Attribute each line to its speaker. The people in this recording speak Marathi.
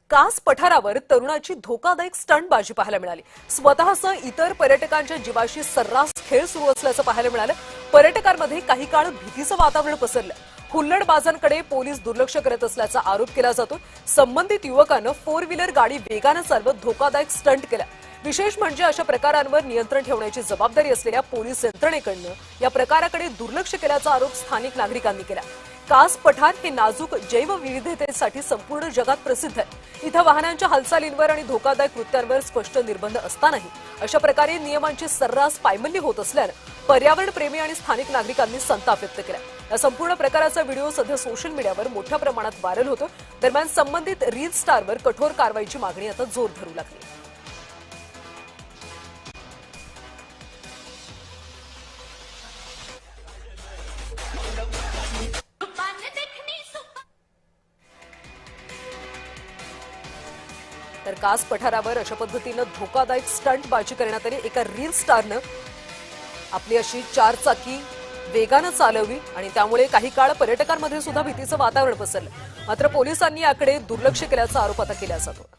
Speaker 1: कास पठारावर तरुणाची धोकादायक स्टंटबाजी पाहायला मिळाली। स्वतःसह इतर पर्यटकांच्या जीवाशी सर्रास खेळ सुरू असल्याचं पाहायला मिळालं। पर्यटकांमध्ये काही काळ भीतीचं वातावरण पसरलं। हुल्लडबाजांकडे पोलीस दुर्लक्ष करत असल्याचा आरोप केला जातो। संबंधित युवकानं 4 व्हीलर गाडी वेगानं चालवत धोकादायक स्टंट केला। विशेष म्हणजे अशा प्रकारांवर नियंत्रण ठेवण्याची जबाबदारी असलेल्या पोलीस यंत्रणेकडनं या प्रकाराकडे दुर्लक्ष केल्याचा आरोप स्थानिक नागरिकांनी केला। कास पठार हे नाजूक जैवविविधतेसाठी संपूर्ण जगात प्रसिद्ध आहे। इथं वाहनांच्या हालचालींवर आणि धोकादायक कृत्यांवर स्पष्ट निर्बंध असतानाही अशा प्रकारे नियमांची सर्रास पायमल्ली होत असल्यानं पर्यावरण प्रेमी आणि स्थानिक नागरिकांनी संताप व्यक्त केला। या संपूर्ण प्रकाराचा व्हिडिओ सध्या सोशल मीडियावर मोठ्या प्रमाणात व्हायरल होतो। दरम्यान संबंधित रील स्टारवर कठोर कारवाईची मागणी आता जोर धरू लागली। तर कास पठारावर अशा पद्धतीनं धोकादायक स्टंटबाजी करण्यात आली। एका रील स्टारनं आपली अशी 4 चाकी वेगानं चालवली आणि त्यामुळे काही काळ पर्यटकांमध्ये सुद्धा भीतीचं वातावरण पसरलं। मात्र पोलिसांनी याकडे दुर्लक्ष केल्याचा आरोप आता केला जातो।